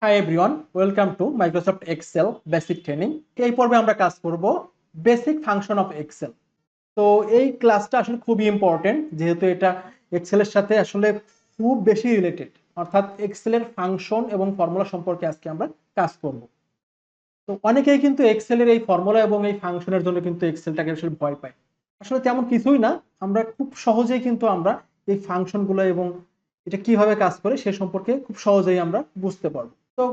High everyone, welcome to Microsoft Excel basic training. এই পর্বে আমরা কাজ করব বেসিক ফাংশন অফ এক্সেল। তো এই ক্লাসটা আসলে খুবই ইম্পর্টেন্ট, যেহেতু এটা এক্সেলের সাথে আসলে খুব বেশি রিলেটেড। অর্থাৎ এক্সেলের ফাংশন এবং ফর্মুলা সম্পর্কে আজকে আমরা কাজ করব। তো অনেকেই কিন্তু এক্সেলের এই ফর্মুলা এবং এই ফাংশনের জন্য কিন্তু এক্সেলটাকে আসলে ভয় পায়। আসলে তেমন কিছুই না, আমরা খুব সহজেই কিন্তু আমরা এই ফাংশনগুলো এবং এটা কিভাবে কাজ করে সে সম্পর্কে খুব সহজেই আমরা বুঝতে পারবো। তো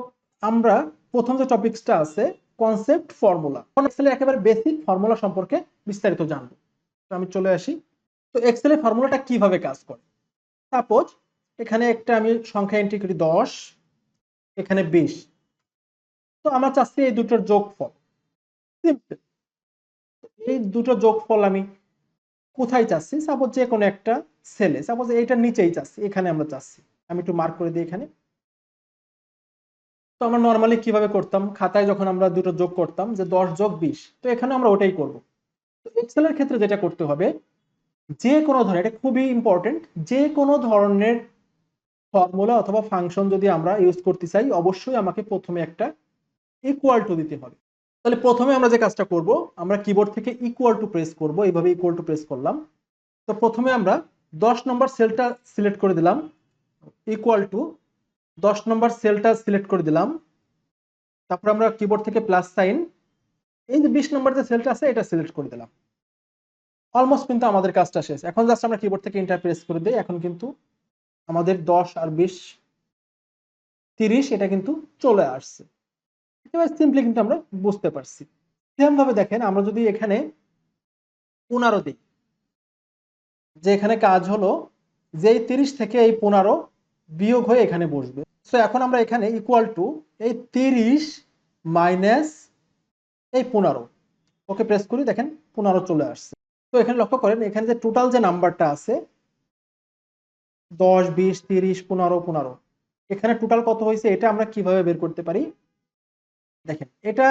আমরা প্রথম যে টপিকসটা আছে কনসেপ্ট ফর্মুলা, এক্সেলের একেবারে বেসিক ফর্মুলা সম্পর্কে বিস্তারিত জানবো। তো আমি চলে আসি। তো এক্সেলের ফর্মুলাটা কিভাবে কাজ করে। সাপোজ এখানে একটা আমি সংখ্যা এন্ট্রি করি 10, এখানে 20। তো আমরা চাচ্ছি এই দুটোর যোগফল। সিম্পল। এই দুটো যোগফল আমি কোথায় চাচ্ছি, সাপোজ যে কোনো একটা সেলে, সাপোজ এইটার নিচেই চাচ্ছি, এখানে আমরা চাচ্ছি। আমি একটু মার্ক করে দিই এখানে। তো আমরা নর্মালি কিভাবে করতাম, খাতায় যখন আমরা দুটো যোগ করতাম যে 10 যোগ 20, তো এখানে আমরা ওটাই করব। তো এক্সেলের ক্ষেত্রে যেটা করতে হবে, যে কোনো ধরনের, এটা খুবই ইম্পর্টেন্ট, যে কোনো ধরনের ফর্মুলা অথবা ফাংশন যদি আমরা ইউজ করতে চাই, অবশ্যই আমাকে প্রথমে একটা ইকুয়াল টু দিতে হবে। তাহলে প্রথমে আমরা যে কাজটা করব, আমরা কিবোর্ড থেকে ইকুয়াল টু প্রেস করব। এইভাবে ইকুয়াল টু প্রেস করলাম। তো প্রথমে আমরা 10 নম্বর সেলটা সিলেক্ট করে দিলাম, ইকুয়াল টু 10 নম্বর সেলটা সিলেক্ট করে দিলাম। তারপর আমরা কিবোর্ড থেকে প্লাস সাইন, এই যে 20 নম্বর যে সেলটা আছে এটা সিলেক্ট করে দিলাম। অলমোস্ট কিন্তু আমাদের কাজটা শেষ। এখন জাস্ট আমরা কিবোর্ড থেকে এন্টার প্রেস করে দিই। এখন কিন্তু আমাদের 10 আর 20 30 এটা কিন্তু চলে আসছে। একেবারে সিম্পলি কিন্তু আমরা বুঝতে পারছি। সেম ভাবে দেখেন, আমরা যদি এখানে 15 দিই, যে এখানে কাজ হলো যে এই 30 থেকে এই 15 বিয়োগ হয়ে এখানে বসবে। সো এখন আমরা এখানে ইকুয়াল টু এই 30 মাইনাস এই 15, ওকে প্রেস করি, দেখেন 15 চলে আসছে। তো এখানে লক্ষ্য করেন, এখানে যে টোটাল যে নাম্বারটা আছে 10 20 30 15 15, এখানে টোটাল কত হয়েছে এটা আমরা কিভাবে বের করতে পারি। দেখেন এটা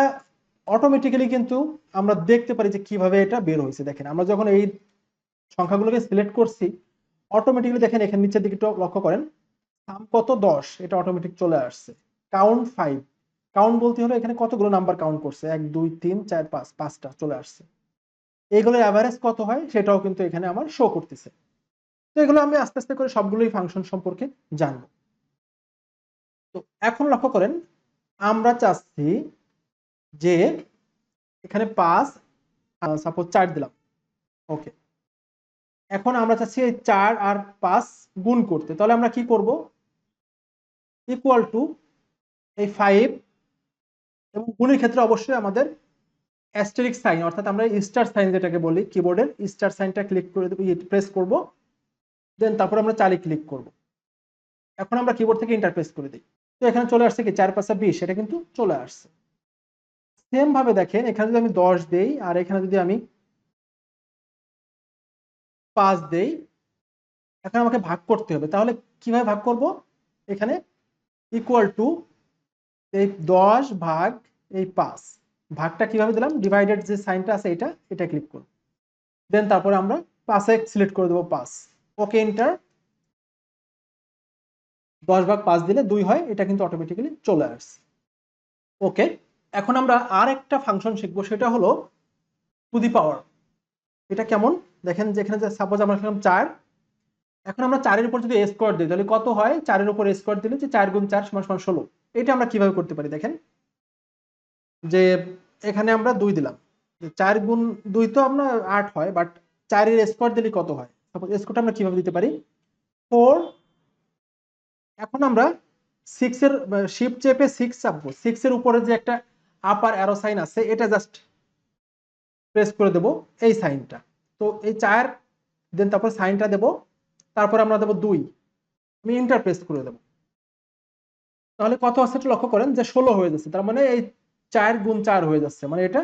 অটোমেটিক্যালি কিন্তু আমরা দেখতে পারি যে কিভাবে এটা বের হয়েছে। দেখেন আমরা যখন এই সংখ্যাগুলোকে সিলেক্ট করছি, অটোমেটিক্যালি দেখেন এখানে নিচের দিকে লক্ষ্য করেন, সাম কত 10, এটা অটোমেটিক চলে আসছে। কাউন্ট 5, কাউন্ট বলতে হলো এখানে কতগুলো নাম্বার কাউন্ট করছে, 1 2 3 4 5, 5টা চলে আসছে। এইগুলোর অ্যাভারেজ কত হয় সেটাও কিন্তু এখানে আমার শো করতেছে। তো এগুলো আমি আস্তে আস্তে করে সবগুলোই ফাংশন সম্পর্কে জানবো। তো এখন লক্ষ্য করেন, আমরা চাচ্ছি যে এখানে 5, সাপোজ 4 দিলাম, ওকে। এখন আমরা চাচ্ছি এই 4 আর 5 গুণ করতে, তাহলে আমরা কি করব, ইকুয়াল টু এই 5, এবং গুণের ক্ষেত্রে অবশ্যই আমাদের অ্যাস্টেরিক সাইন, অর্থাৎ আমরা স্টার সাইন যেটাকে বলি, কিবোর্ডের স্টার সাইনটা ক্লিক করে দেব, প্রেস করব, দেন তারপর আমরা 4 ক্লিক করব। এখন আমরা কিবোর্ড থেকে এন্টার প্রেস করে দিই। তো এখানে চলে আসছে কি 4 5 20, এটা কিন্তু চলে আসছে। সেম ভাবে দেখেন, এখানে যদি আমি 10 দেই আর এখানে যদি আমি 5 দেই, এখন আমাকে ভাগ করতে হবে। তাহলে কিভাবে ভাগ করব, এখানে ইকুয়াল টু এই 10 ভাগ এই 5, ভাগটা কিভাবে দিলাম, ডিভাইডেড যে সাইনটা আছে এটা ক্লিক করব, দেন তারপরে আমরা 5 সিলেক্ট করে দেব 5, ওকে এন্টার। 10 ভাগ 5 দিলে 2 হয়, এটা কিন্তু অটোমেটিক্যালি চলে আসছে। ওকে, এখন আমরা আর একটা ফাংশন শিখবো, সেটা হলো টু দি পাওয়ার। এটা কেমন দেখেন, যেখানে সাপোজ আমরা লিখলাম 4, এখন আমরা 4 এর উপর যদি স্কোয়ার দিই তাহলে কত হয়, 4 এর উপর স্কোয়ার দিলে যে 4 গুণ 4 সমান সমান 16। এটা আমরা কিভাবে করতে পারি, দেখেন যে এখানে আমরা 2 দিলাম, 4 গুণ 2 তো আমরা 8 হয়, বাট 4 এর স্কোয়ার দিলে কত হয়, সাপোজ স্কোয়ারটা আমরা কিভাবে দিতে পারি, 4। এখন আমরা 6 এর শিফট চেপে 6 চাপবো, 6 এর উপরে যে একটা আপার অ্যারো সাইন আছে এটা জাস্ট প্রেস করে দেব, এই সাইনটা। তো এই 4, দেন তারপর সাইনটা দেব, তারপর আমরা দেব 2, আমি এন্টার প্রেস করে দেব। তাহলে কত আছে একটু লক্ষ্য করেন যে 16 হয়ে যাচ্ছে। তার মানে এই 4 গুণ 4 হয়ে যাচ্ছে, মানে এটা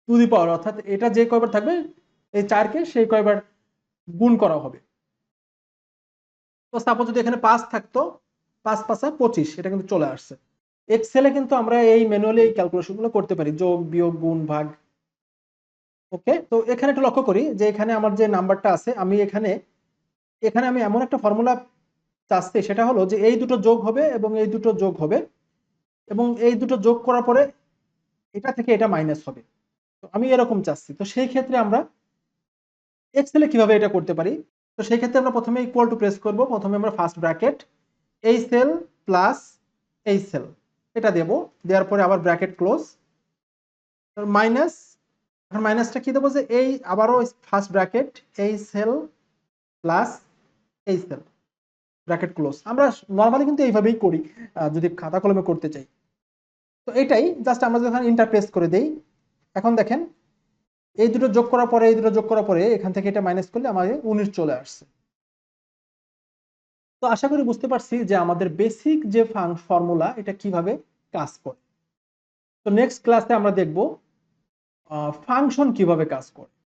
টু দি পাওয়ার, অর্থাৎ এটা যে কয়বার থাকবে এই 4 কে সেই কয়বার গুণ করা হবে। তো সাপোজ যদি এখানে 5 থাকতো, 5 5 25, এটা কিন্তু চলে আসছে। এক্সেলে কিন্তু আমরা এই ম্যানুয়ালি এই ক্যালকুলেশন গুলো করতে পারি, যোগ বিয়োগ গুণ ভাগ। ওকে, তো এখানে একটু লক্ষ্য করি যে এখানে আমার যে নাম্বারটা আছে, আমি এখানে এখানে আমি এমন একটা ফর্মুলা চাচ্ছি, সেটা হলো যে এই দুটো যোগ হবে এবং এই দুটো যোগ হবে, এবং এই দুটো যোগ করার পরে এটা থেকে এটা মাইনাস হবে। তো আমি এরকম চাচ্ছি, তো সেই ক্ষেত্রে আমরা এক্সেলে কিভাবে এটা করতে পারি? তো সেই ক্ষেত্রে আমরা প্রথমে ইকুয়াল টু প্রেস করব। প্রথমে আমরা ফার্স্ট ব্র্যাকেট এই সেল প্লাস এই সেল এটা দেব, দেওয়ার পরে আবার ব্র্যাকেট ক্লোজ মাইনাস, এখন মাইনাসটা কি দেবো যে এই আবারও ফার্স্ট ব্র্যাকেট এই সেল প্লাস এই সেল ব্র্যাকেট ক্লোজ। আমরা নর্মালি কিন্তু এইভাবেই করি যদি খাতা কলমে করতে চাই। তো এটাই জাস্ট আমরা যখন ইন্টার প্রেস করে দেই, এখন দেখেন এই দুটো যোগ করার পরে এই দুটো যোগ করার পরে এখান থেকে এটা মাইনাস করলে আমাদের 19 চলে আসছে। তো আশা করি বুঝতে পারছি যে আমাদের বেসিক যে ফর্মুলা এটা কিভাবে কাজ করে। তো নেক্সট ক্লাসে আমরা দেখব ফাংশন কিভাবে কাজ করে।